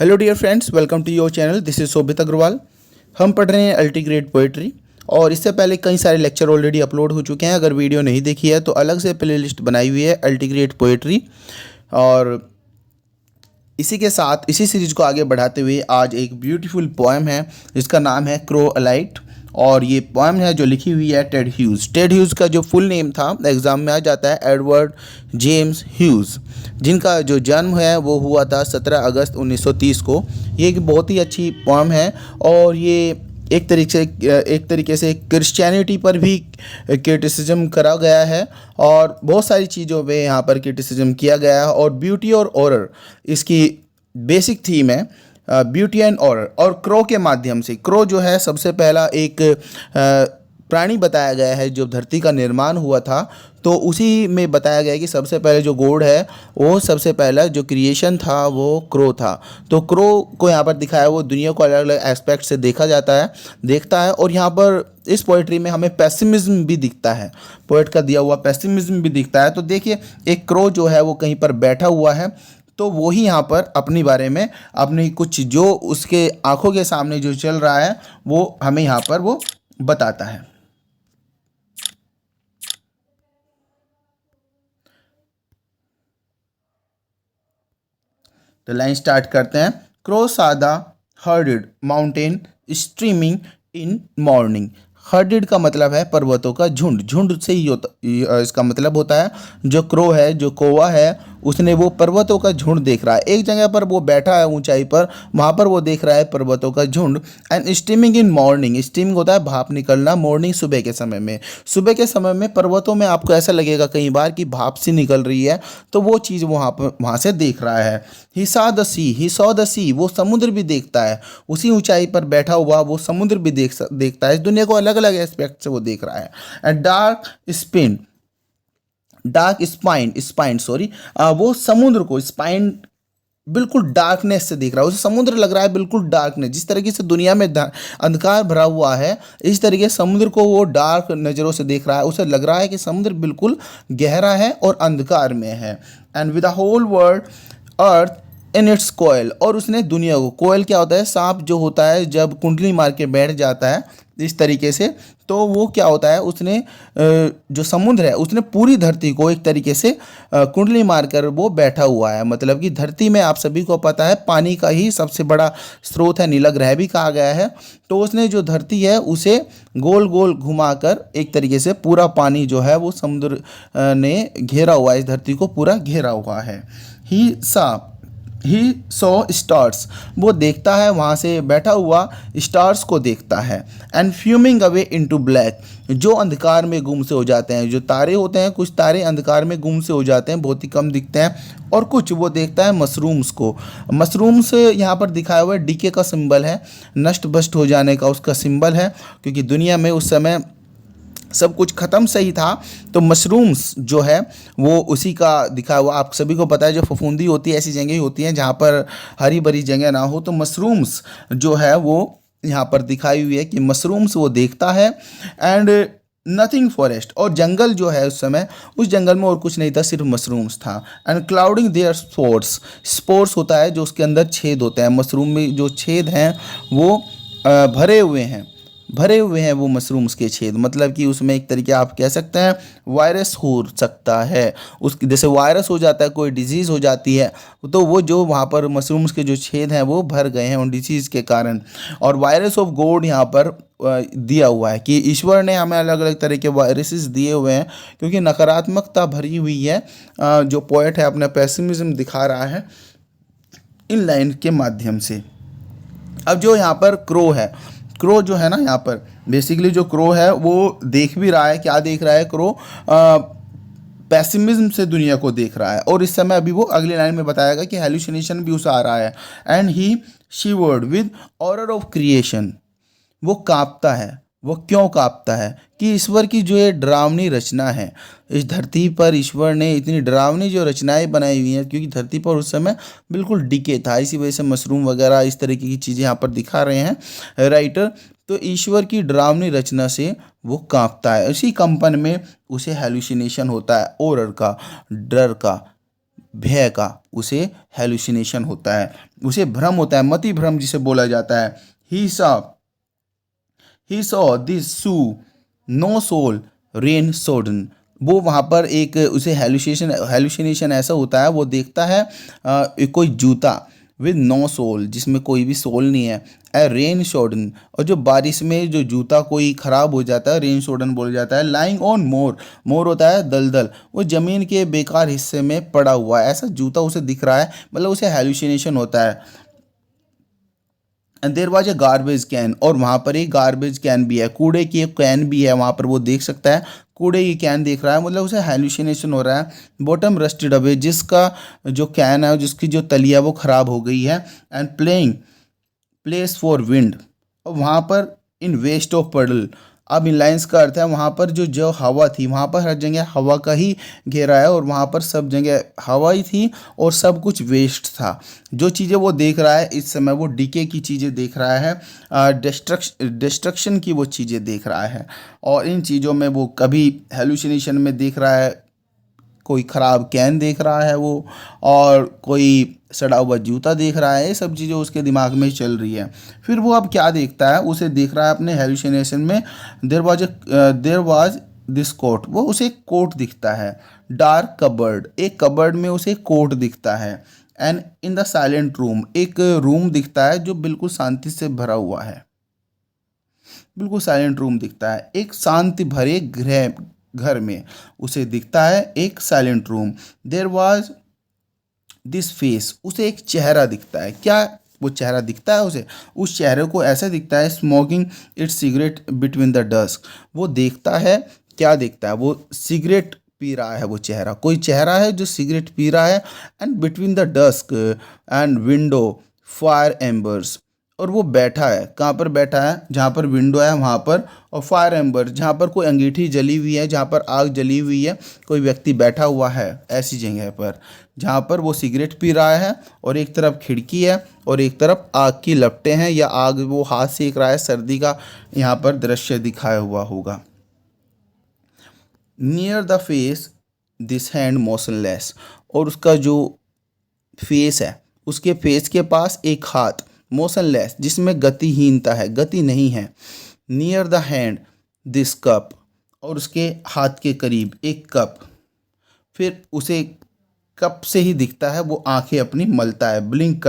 Hello dear friends, welcome to your channel. This is Shobhit Agarwal. हम पढ़ रहे हैं अल्टीग्रेड पोएट्री और इससे पहले कई सारे लेक्चर ऑलरेडी अपलोड हो चुके हैं। अगर वीडियो नहीं देखी है तो अलग से प्लेलिस्ट बनाई हुई है अल्टीग्रेड पोएट्री। और इसी के साथ इसी सीरीज को आगे बढ़ाते हुए आज एक ब्यूटीफुल पोएम है जिसका नाम है क्रो अलाइट। और ये पोएम है जो लिखी हुई है टेड ह्यूज़। टेड ह्यूज़ का जो फुल नेम था एग्ज़ाम में आ जाता है एडवर्ड जेम्स ह्यूज़, जिनका जो जन्म है वो हुआ था 17 अगस्त 1930 को। ये एक बहुत ही अच्छी पोएम है और ये एक तरीके से क्रिश्चियनिटी पर भी क्रिटिसिज्म करा गया है और बहुत सारी चीज़ों पे यहाँ पर क्रिटिसिज्म किया गया है। और ब्यूटी और ऑर्डर इसकी बेसिक थीम है, ब्यूटी एंड ऑर्डर। और क्रो के माध्यम से, क्रो जो है सबसे पहला एक प्राणी बताया गया है जो धरती का निर्माण हुआ था। तो उसी में बताया गया है कि सबसे पहले जो गॉड है वो सबसे पहला जो क्रिएशन था वो क्रो था। तो क्रो को यहाँ पर दिखाया, वो दुनिया को अलग अलग एस्पेक्ट से देखता है। और यहाँ पर इस पोइट्री में हमें पेसिमिज्म भी दिखता है, पोइट का दिया हुआ पेसिमिज्म भी दिखता है। तो देखिए, एक क्रो जो है वो कहीं पर बैठा हुआ है, तो वो ही यहाँ पर अपनी बारे में अपनी कुछ जो उसके आंखों के सामने जो चल रहा है वो हमें यहाँ पर वो बताता है। तो लाइन स्टार्ट करते हैं। क्रो सादा हर्डेड माउंटेन स्ट्रीमिंग इन मॉर्निंग। हर्डेड का मतलब है पर्वतों का झुंड। झुंड से ही इसका मतलब होता है जो क्रो है, जो कौवा है, उसने वो पर्वतों का झुंड देख रहा है। एक जगह पर वो बैठा है ऊंचाई पर, वहाँ पर वो देख रहा है पर्वतों का झुंड। And steaming in morning, steaming होता है भाप निकलना, मॉर्निंग सुबह के समय में। सुबह के समय में पर्वतों में आपको ऐसा लगेगा कई बार कि भाप सी निकल रही है, तो वो चीज़ वहाँ से देख रहा है। ही सॉ द सी, वो समुद्र भी देखता है। उसी ऊंचाई पर बैठा हुआ वो समुद्र भी देखता है। इस दुनिया को अलग अलग एस्पेक्ट से वो देख रहा है। एंड स्पाइन सॉरी, वो समुद्र को स्पाइन बिल्कुल डार्कनेस से देख रहा है। उसे समुद्र लग रहा है बिल्कुल डार्कनेस। जिस तरीके से दुनिया में अंधकार भरा हुआ है, इस तरीके से समुद्र को वो डार्क नज़रों से देख रहा है। उसे लग रहा है कि समुद्र बिल्कुल गहरा है और अंधकार में है। And with the whole world earth in its coil, और उसने दुनिया को, कोयल क्या होता है, सांप जो होता है जब कुंडली मार के बैठ जाता है इस तरीके से, तो वो क्या होता है, उसने जो समुद्र है उसने पूरी धरती को एक तरीके से कुंडली मारकर वो बैठा हुआ है। मतलब कि धरती में आप सभी को पता है पानी का ही सबसे बड़ा स्रोत है, नीला ग्रह भी कहा गया है। तो उसने जो धरती है उसे गोल गोल घुमाकर एक तरीके से पूरा पानी जो है वो समुद्र ने घेरा हुआ है, इस धरती को पूरा घेरा हुआ है। ही सॉ स्टार्स, वो देखता है, वहाँ से बैठा हुआ स्टार्स को देखता है। And fuming away into black, जो अंधकार में गुम से हो जाते हैं। जो तारे होते हैं, कुछ तारे अंधकार में गुम से हो जाते हैं, बहुत ही कम दिखते हैं। और कुछ वो देखता है मशरूम्स को। मशरूम्स यहाँ पर दिखाया हुआ है, डीके का सिंबल है, नष्ट भ्रष्ट हो जाने का उसका सिंबल है, क्योंकि दुनिया में उस समय सब कुछ ख़त्म सही था। तो मशरूम्स जो है वो उसी का दिखा हुआ। आप सभी को पता है जो फफूंदी होती है ऐसी जगह ही होती हैं जहाँ पर हरी भरी जगह ना हो। तो मशरूम्स जो है वो यहाँ पर दिखाई हुई है कि मशरूम्स वो देखता है। एंड नथिंग फॉरेस्ट, और जंगल जो है उस समय, उस जंगल में और कुछ नहीं था, सिर्फ मशरूम्स था। एंड क्लाउडिंग देयर स्पोर्स होता है जो उसके अंदर छेद होते हैं। मशरूम में जो छेद हैं वो भरे हुए हैं वो मशरूम्स के छेद। मतलब कि उसमें एक तरीके आप कह सकते हैं वायरस हो सकता है। उस जैसे वायरस हो जाता है, कोई डिजीज़ हो जाती है, तो वो जो वहाँ पर मशरूम्स के जो छेद हैं वो भर गए हैं उन डिजीज़ के कारण। और वायरस ऑफ गॉड यहाँ पर दिया हुआ है कि ईश्वर ने हमें अलग अलग तरह के वायरसेस दिए हुए हैं, क्योंकि नकारात्मकता भरी हुई है। जो पोएट है अपना पेसिमिज्म दिखा रहा है इन लाइन के माध्यम से। अब जो यहाँ पर क्रो जो है ना, यहाँ पर बेसिकली जो क्रो है वो देख भी रहा है। क्या देख रहा है क्रो? पेसिमिज्म से दुनिया को देख रहा है। और इस समय अभी वो अगली लाइन में बताएगा कि हेलुसिनेशन भी उसे आ रहा है। And he शिवर्ड with order of creation, वो कांपता है। वो क्यों कांपता है? कि ईश्वर की जो ये डरावनी रचना है, इस धरती पर ईश्वर ने इतनी डरावनी जो रचनाएं बनाई हुई हैं, क्योंकि धरती पर उस समय बिल्कुल डीके था, इसी वजह से मशरूम वगैरह इस तरीके की चीज़ें यहाँ पर दिखा रहे हैं राइटर। तो ईश्वर की डरावनी रचना से वो कांपता है। इसी कंपन में उसे हेलुसिनेशन होता है, ऑरर का, डर का। भय का, उसे हेलुसिनेशन होता है, उसे भ्रम होता है, मति भ्रम जिसे बोला जाता है। He saw this sue no soul rain sodden. वो वहाँ पर एक उसे हेलुसिनेशन ऐसा होता है, वो देखता है कोई जूता विद नो सोल, जिसमें कोई भी सोल नहीं है, ए रेन शोडन। और जो बारिश में जो जूता कोई ख़राब हो जाता है रेन शोडन बोल जाता है। लाइंग ऑन मोर, मोर होता है दलदल, वो ज़मीन के बेकार हिस्से में पड़ा हुआ है, ऐसा जूता उसे दिख रहा है, मतलब उसे हेलुसिनेशन होता है। And there was a garbage can, और वहाँ पर एक गार्बेज कैन भी है, कूड़े की एक कैन भी है वहाँ पर, वो देख सकता है कूड़े की कैन देख रहा है, मतलब उसे हेलुसिनेशन हो रहा है। बॉटम रस्टेड अवे, जिसका जो कैन है, जिसकी जो तलिया वो ख़राब हो गई है। And playing place for wind, और वहाँ पर इन वेस्ट ऑफ पडल। अब इन लाइन्स का अर्थ है वहाँ पर जो जो हवा थी, वहाँ पर हर जगह हवा का ही घेरा है, और वहाँ पर सब जगह हवा ही थी और सब कुछ वेस्ट था। जो चीज़ें वो देख रहा है इस समय, वो डीके की चीज़ें देख रहा है, डिस्ट्रक्शन की वो चीज़ें देख रहा है। और इन चीज़ों में वो कभी हेलुसिनेशन में देख रहा है, कोई ख़राब कैन देख रहा है वो, और कोई सड़ा हुआ जूता देख रहा है, ये सब चीज़ें उसके दिमाग में चल रही है। फिर वो अब क्या देखता है, उसे देख रहा है अपने हेलुसिनेशन में, देर वाज दिस कोट, वो उसे एक कोट दिखता है। डार्क कबर्ड, एक कबर्ड में उसे कोट दिखता है। And in the silent room, एक रूम दिखता है जो बिल्कुल शांति से भरा हुआ है, बिल्कुल साइलेंट रूम दिखता है। एक शांति भरे घर में उसे दिखता है एक silent room. There was this face, उसे एक चेहरा दिखता है। क्या वो चेहरा दिखता है उसे? उस चेहरे को ऐसा दिखता है, smoking its cigarette between the dusk. वो देखता है, क्या देखता है? वो सिगरेट पी रहा है, वो चेहरा, कोई चेहरा है जो सिगरेट पी रहा है। And between the dusk and window fire embers, और वो बैठा है, कहाँ पर बैठा है? जहाँ पर विंडो है वहाँ पर, और फायर एम्बर, जहाँ पर कोई अंगीठी जली हुई है, जहाँ पर आग जली हुई है, कोई व्यक्ति बैठा हुआ है ऐसी जगह पर जहाँ पर वो सिगरेट पी रहा है, और एक तरफ खिड़की है और एक तरफ आग की लपटें हैं, या आग वो हाथ सेक रहा है, सर्दी का यहाँ पर दृश्य दिखाया हुआ होगा। Near the face this hand motionless, और उसका जो फेस है, उसके फेस के पास एक हाथ मोशनलेस, जिसमें गतिहीनता है, गति नहीं है। Near the hand this cup, और उसके हाथ के करीब एक कप। फिर उसे कप से ही दिखता है, वो आंखें अपनी मलता है, ब्लिंक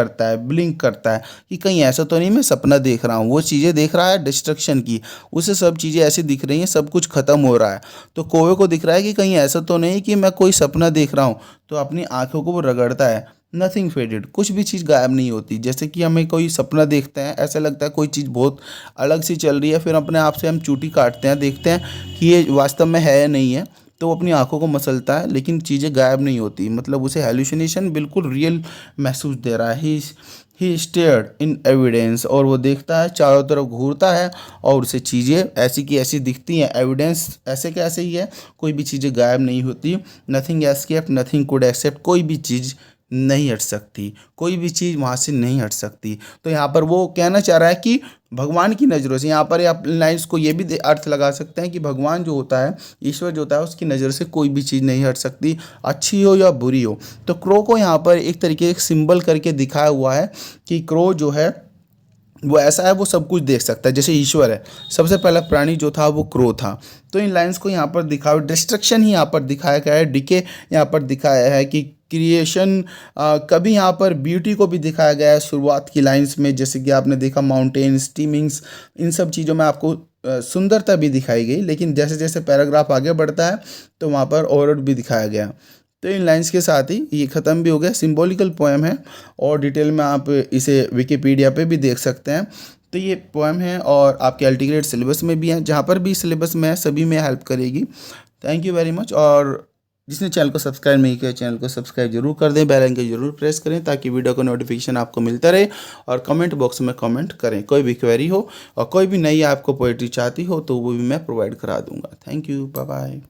करता है कि कहीं ऐसा तो नहीं मैं सपना देख रहा हूँ। वो चीज़ें देख रहा है डिस्ट्रक्शन की, उसे सब चीज़ें ऐसी दिख रही हैं, सब कुछ ख़त्म हो रहा है। तो कौवे को दिख रहा है कि कहीं ऐसा तो नहीं कि मैं कोई सपना देख रहा हूँ, तो अपनी आंखों को वो रगड़ता है। नथिंग फेडेड, कुछ भी चीज़ गायब नहीं होती। जैसे कि हमें कोई सपना देखते हैं, ऐसा लगता है कोई चीज़ बहुत अलग सी चल रही है, फिर अपने आप से हम चूटी काटते हैं, देखते हैं कि ये वास्तव में है या नहीं है, तो वो अपनी आंखों को मसलता है, लेकिन चीज़ें गायब नहीं होती, मतलब उसे हेलुसिनेशन बिल्कुल रियल महसूस दे रहा है। ही स्टेयर्ड इन एविडेंस, और वो देखता है, चारों तरफ घूरता है, और उसे चीज़ें ऐसी की ऐसी दिखती हैं। एविडेंस ऐसे के ऐसे ही है, कोई भी चीज़ें गायब नहीं होती। Nothing escape, nothing could accept, कोई भी चीज़ नहीं हट सकती, कोई भी चीज़ वहाँ से नहीं हट सकती। तो यहाँ पर वो कहना चाह रहा है कि भगवान की नज़रों से, यहाँ पर आप लाइन्स को ये भी अर्थ लगा सकते हैं कि भगवान जो होता है, ईश्वर जो होता है, उसकी नज़र से कोई भी चीज़ नहीं हट सकती, अच्छी हो या बुरी हो। तो क्रो को यहाँ पर एक तरीके एक सिंबल करके दिखाया हुआ है कि क्रो जो है वो ऐसा है, वो सब कुछ देख सकता है, जैसे ईश्वर है। सबसे पहला प्राणी जो था वो क्रो था। तो इन लाइन्स को यहाँ पर दिखाया, डिस्ट्रक्शन ही यहाँ पर दिखाया गया है, डिके यहाँ पर दिखाया है कि क्रिएशन, कभी यहाँ पर ब्यूटी को भी दिखाया गया है शुरुआत की लाइंस में, जैसे कि आपने देखा माउंटेन, स्टीमिंग्स, इन सब चीज़ों में आपको सुंदरता भी दिखाई गई। लेकिन जैसे जैसे पैराग्राफ आगे बढ़ता है तो वहाँ पर औरत भी दिखाया गया। तो इन लाइंस के साथ ही ये ख़त्म भी हो गया। सिंबॉलिकल पोएम है, और डिटेल में आप इसे विकिपीडिया पे भी देख सकते हैं। तो ये पोएम है, और आपके अल्टीग्रेड सिलेबस में भी है, जहाँ पर भी सिलेबस में है सभी में हेल्प करेगी। Thank you very much. और जिसने चैनल को सब्सक्राइब नहीं किया, चैनल को सब्सक्राइब जरूर कर दें, बेल आइकन जरूर प्रेस करें, ताकि वीडियो का नोटिफिकेशन आपको मिलता रहे। और कमेंट बॉक्स में कमेंट करें, कोई भी क्वेरी हो और कोई भी नई आपको पोएट्री चाहती हो तो वो भी मैं प्रोवाइड करा दूंगा। Thank you, bye bye.